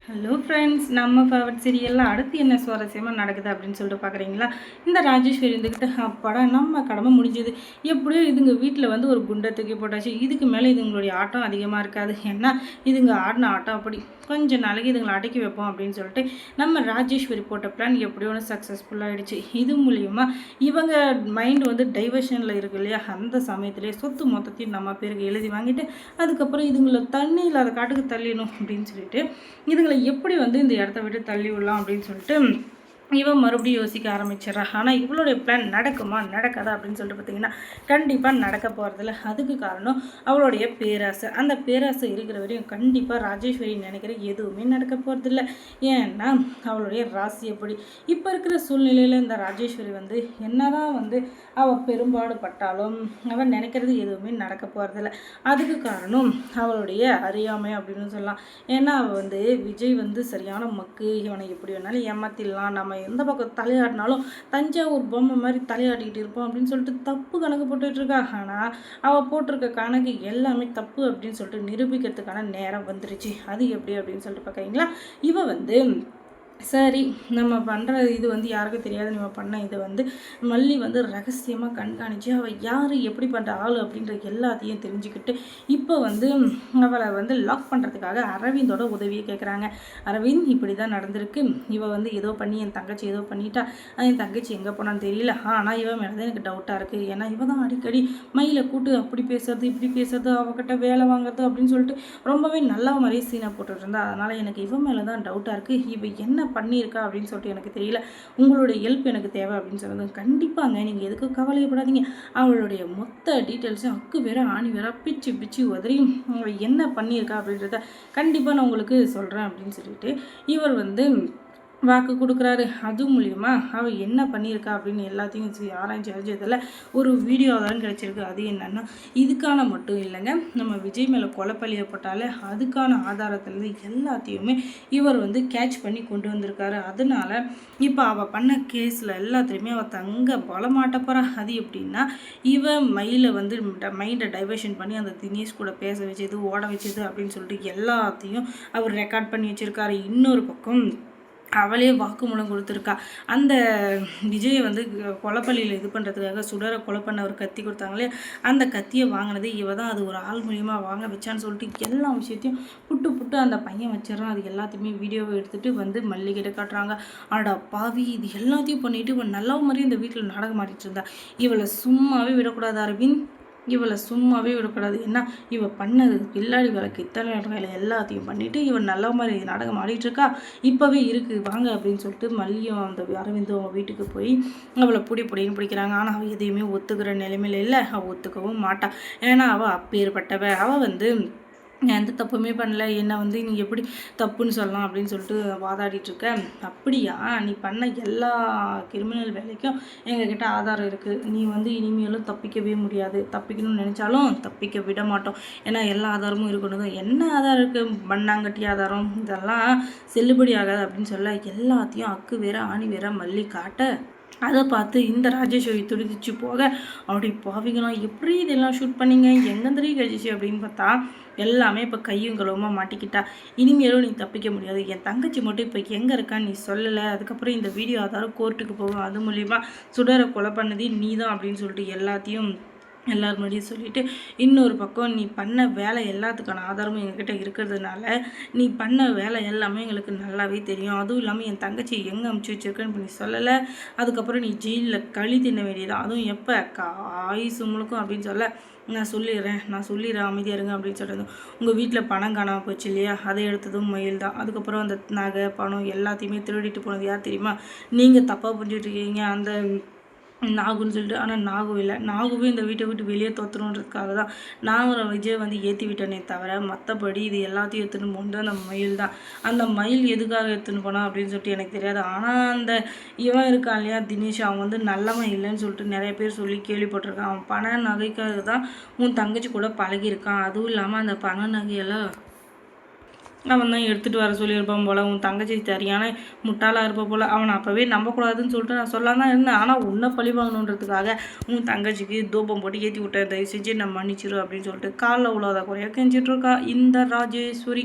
Hello friends, நம்ம favourite சீரியலில் அடுத்து என்ன சுவாரஸ்யமாக நடக்குது அப்படின்னு சொல்லிட்டு பார்க்குறீங்களா? இந்த ராஜேஸ்வரி இருந்துக்கிட்டு அப்பாடா நம்ம கடமை முடிஞ்சது, எப்படியோ இதுங்க வீட்டில் வந்து ஒரு குண்டை தூக்கி போட்டாச்சு, இதுக்கு மேலே இதுங்களுடைய ஆட்டம் அதிகமாக இருக்காது, ஏன்னா இதுங்க ஆடின ஆட்டம் அப்படி கொஞ்ச நாளைக்கு இதுங்களை அடக்கி வைப்போம் அப்படின்னு சொல்லிட்டு நம்ம ராஜேஸ்வரி போட்ட பிளான் எப்படியோ ஒன்று சக்ஸஸ்ஃபுல்லாகிடுச்சு. இது மூலிமா இவங்க மைண்டு வந்து டைவர்ஷனில் இருக்கு இல்லையா, அந்த சமயத்துலேயே சொத்து மொத்தத்தையும் நம்ம பேருக்கு எழுதி வாங்கிட்டு அதுக்கப்புறம் இதுங்களை தண்ணி இல்லாத காட்டுக்கு தள்ளிடணும் அப்படின்னு சொல்லிட்டு இதுங்களை எப்படி வந்து இந்த இடத்த விட்டு தள்ளி விடலாம் அப்படின்னு சொல்லிட்டு இவன் மறுபடியும் யோசிக்க ஆரம்பிச்சிடறா. ஆனால் இவளுடைய பிளான் நடக்குமா நடக்காதா அப்படின்னு சொல்லிட்டு பார்த்தீங்கன்னா கண்டிப்பாக நடக்க போகிறதில்ல. அதுக்கு காரணம் அவளுடைய பேராசை. அந்த பேராசை இருக்கிற வரையும் கண்டிப்பாக ராஜேஸ்வரி நினைக்கிற எதுவுமே நடக்க போகிறதில்ல. ஏன்னா அவளுடைய ராசி எப்படி இப்போ இருக்கிற சூழ்நிலையில் இந்த ராஜேஸ்வரி வந்து என்னதான் வந்து அவள் பெரும்பாடு பட்டாலும் அவன் நினைக்கிறது எதுவுமே நடக்க போகிறதில்ல. அதுக்கு காரணம் அவளுடைய அறியாமை அப்படின்னு சொல்லலாம். ஏன்னா அவள் வந்து விஜய் வந்து சரியான மக்கு, இவனை எப்படி வேணாலும் ஏமாத்திடலாம், நம்ம எந்த பக்கம் தலையாடினாலும் தஞ்சாவூர் பொம்மை மாதிரி தலையாடிக்கிட்டு இருப்போம் அப்படின்னு சொல்லிட்டு தப்பு கணக்கு போட்டுட்ருக்கா. ஆனால் அவள் போட்டிருக்க கணக்கு எல்லாமே தப்பு அப்படின்னு சொல்லிட்டு நிரூபிக்கிறதுக்கான நேரம் வந்துருச்சு. அது எப்படி அப்படின்னு சொல்லிட்டு பார்க்குறீங்களா, இவ வந்து சரி நம்ம பண்ணுற இது வந்து யாருக்கும் தெரியாது, நம்ம பண்ண இதை வந்து மல்லி வந்து ரகசியமாக கண்காணித்து அவள் யார் எப்படி பண்ணுற ஆள் அப்படின்ற எல்லாத்தையும் தெரிஞ்சுக்கிட்டு இப்போ வந்து அவளை வந்து லாக் பண்ணுறதுக்காக அரவிந்தோட உதவியை கேட்குறாங்க. அரவிந்த் இப்படி தான் நடந்திருக்கு, இவள் வந்து ஏதோ பண்ணி என் தங்கச்சி ஏதோ பண்ணிட்டா, என் தங்கச்சி எங்கே போனான்னு தெரியல, ஆனால் இவன் மேலே தான் எனக்கு டவுட்டாக இருக்குது. ஏன்னா இவ தான் அடிக்கடி மயிலை கூட்டு அப்படி பேசுறது இப்படி பேசுறது அவகிட்ட வேலை வாங்குறது அப்படின்னு சொல்லிட்டு ரொம்பவே நல்ல மாதிரியே சீனை போட்டுட்டு இருந்தா. அதனால் எனக்கு இவன் மேலே தான் டவுட்டாக இருக்குது, இவ என்ன பண்ணியிருக்கா அப்படின்னு சொல்லிட்டு எனக்கு தெரியல, உங்களுடைய ஹெல்ப் எனக்கு தேவை அப்படின்னு சொல்லுறது. கண்டிப்பாங்க, நீங்கள் எதுக்கு கவலைப்படாதீங்க, அவளுடைய மொத்த டீட்டெயில்ஸும் அக்கு வேற ஆணி வேற பிச்சு பிச்சு உதறி என்ன பண்ணியிருக்கா அப்படின்றத கண்டிப்பாக நான் உங்களுக்கு சொல்கிறேன் அப்படின்னு சொல்லிட்டு இவர் வந்து வாக்கு கொடுக்குறாரு. அது மூலிமா அவள் என்ன பண்ணியிருக்கா அப்படின்னு எல்லாத்தையும் ஆராய்ச்சி அறிஞ்சதில் ஒரு வீடியோ தான் கிடச்சிருக்கு. அது என்னன்னா இதுக்கான மட்டும் இல்லைங்க, நம்ம விஜய் மேலே கொலைப்பழிய போட்டாலே அதுக்கான ஆதாரத்துலேருந்து எல்லாத்தையுமே இவர் வந்து கேட்ச் பண்ணி கொண்டு வந்திருக்காரு. அதனால இப்போ அவள் பண்ண கேஸில் எல்லாத்துலேயுமே அவள் தங்க பலமாட்ட போகிறா. அது எப்படின்னா இவன் மயிலை வந்து மைண்டை டைவர்ஷன் பண்ணி அந்த தினேஷ் கூட பேச வச்சது ஓட வச்சது அப்படின்னு சொல்லிட்டு எல்லாத்தையும் அவர் ரெக்கார்ட் பண்ணி வச்சுருக்காரு. இன்னொரு பக்கம் அவளே வாக்குமூலம் கொடுத்துருக்கா. அந்த விஜயை வந்து கொலைப்பள்ளியில் இது பண்ணுறதுக்காக சுடரை கொலை பண்ண ஒரு கத்தி கொடுத்தாங்களே, அந்த கத்தியை வாங்கினது இவ தான், அது ஒரு ஆள் மூலியமாக வாங்க வச்சான்னு சொல்லிட்டு எல்லா விஷயத்தையும் புட்டு புட்டு அந்த பையன் வச்சிடறான். அது எல்லாத்தையுமே வீடியோவை எடுத்துகிட்டு வந்து மல்லிகிட்ட காட்டுறாங்க. ஆடா பாவி, இது எல்லாத்தையும் பண்ணிவிட்டு இவன் நல்ல மாதிரி இந்த வீட்டில் நாடகம் ஆடிட்டு இருந்தா, இவளை சும்மாவே விடக்கூடாது அரவிந்த், இவளை சும்மாவே விடக்கூடாது. ஏன்னா இவள் பண்ணது கில்லாடி வேலை கித்தனை வேலை எல்லாத்தையும் பண்ணிவிட்டு இவன் நல்ல மாதிரி நாடகம் ஆடிட்டுருக்கா, இப்போவே இருக்குது வாங்க அப்படின்னு சொல்லிட்டு மல்லியும் அந்த அரவிந்தும் அவங்க வீட்டுக்கு போய் அவளை பிடின்னு பிடிக்கிறாங்க. ஆனால் அவள் எதையுமே ஒத்துக்கிற நிலைமையில இல்லை, அவள் ஒத்துக்கவும் மாட்டாள். ஏன்னா அவள் அப்பேற்பட்டவ, அவள் வந்து எந்த தப்புமே பண்ணல, என்னை வந்து நீ எப்படி தப்புன்னு சொல்லலாம் அப்படின்னு சொல்லிட்டு வாதாடிட்டுருக்க. அப்படியா, நீ பண்ண எல்லா கிரிமினல் வேலைக்கும் எங்ககிட்ட ஆதாரம் இருக்குது, நீ வந்து இனிமேலும் தப்பிக்கவே முடியாது, தப்பிக்கணும்னு நினச்சாலும் தப்பிக்க விட மாட்டோம், ஏன்னா எல்லா ஆதாரமும் இருக்கணும். என்ன ஆதாரம் இருக்குது, மண்ணாங்கட்டி ஆதாரம், இதெல்லாம் செல்லுபடி ஆகாது அப்படின்னு சொல்ல எல்லாத்தையும் அக்கு வேற ஆணி வேற மல்லி காட்ட அதை பார்த்து இந்த ராஜேஸ்வரி துடிச்சு போக, அப்படி பாவிங்களாம் எப்படி இதெல்லாம் ஷூட் பண்ணிங்க, எங்கேருந்து கழிச்சு அப்படின்னு பார்த்தா எல்லாமே இப்போ கையும் களவுமாக மாட்டிக்கிட்டா. இனிமேலும் நீ தப்பிக்க முடியாது, என் தங்கச்சி மட்டும் இப்போ எங்கே இருக்கான்னு நீ சொல்லலை, அதுக்கப்புறம் இந்த வீடியோ ஆதாரம் கோர்ட்டுக்கு போகும், அது மூலிமா சுடரை கொலை பண்ணதே நீ தான் அப்படின்னு சொல்லிட்டு எல்லாத்தையும் எல்லாரும் முன்னாடியும் சொல்லிவிட்டு, இன்னொரு பக்கம் நீ பண்ண வேலை எல்லாத்துக்கான ஆதாரமும் எங்ககிட்ட இருக்கிறதுனால நீ பண்ண வேலை எல்லாமே எங்களுக்கு நல்லாவே தெரியும், அதுவும் இல்லாமல் என் தங்கச்சி எங்கே அமுச்சு வச்சுருக்கேன்னு நீ சொல்லலை, அதுக்கப்புறம் நீ ஜெயிலில் களி தின்ன வேண்டியதான், அதுவும் எப்போ ஆயுசு முழுக்கும் அப்படின்னு சொல்ல நான் சொல்லிடுறேன் அமைதியாக இருங்க அப்படின்னு சொல்கிறது. உங்கள் வீட்டில் பணம் காணாமல் போச்சு இல்லையா, அதை எடுத்ததும் மயில் தான், அதுக்கப்புறம் அந்த நகை பணம் எல்லாத்தையுமே திருடிட்டு போனது யார் தெரியுமா, நீங்கள் தப்பாக புரிஞ்சுட்ருக்கீங்க அந்த நாகுன்னு சொல்லிட்டு. ஆனால் நாகு இல்லை, நாகுவே இந்த வீட்டை விட்டு வெளியே தோற்றுறதுக்காக தான் நான் விஜய் வந்து ஏற்றி விட்டேனே தவிர மற்றபடி இது எல்லாத்தையும் எடுத்துன்னு போனது அந்த மயில் தான். அந்த மயில் எதுக்காக எடுத்துன்னு போனா அப்படின்னு சொல்லிட்டு எனக்கு தெரியாது. ஆனால் அந்த இவன் இருக்கான் இல்லையா தினேஷ், அவன் வந்து நல்லவன் இல்லைன்னு சொல்லிட்டு நிறைய பேர் சொல்லி கேள்விப்பட்டிருக்கான். அவன் பண நகைக்காக தான் உன் தங்கச்சி கூட பழகியிருக்கான், அதுவும் இல்லாமல் அந்த பண நகையெல்லாம் அவன் தான் எடுத்துகிட்டு வர சொல்லியிருப்பான் போல், உன் தங்கச்சி சரியான முட்டாளாக இருப்ப போல், அவனை அப்போவே நம்பக்கூடாதுன்னு சொல்லிட்டு நான் சொல்லாம தான் இருந்தேன். ஆனால் உன்னை பழி வாங்கணுன்றதுக்காக உன் தங்கச்சிக்கு தூபம் போட்டு ஏற்றி விட்டேன், தயவு செஞ்சு நான் மன்னிச்சிரு அப்படின்னு சொல்லிட்டு காலில் உள்ளாத குறையாக கெஞ்சிட்ருக்கா இந்த ராஜேஸ்வரி.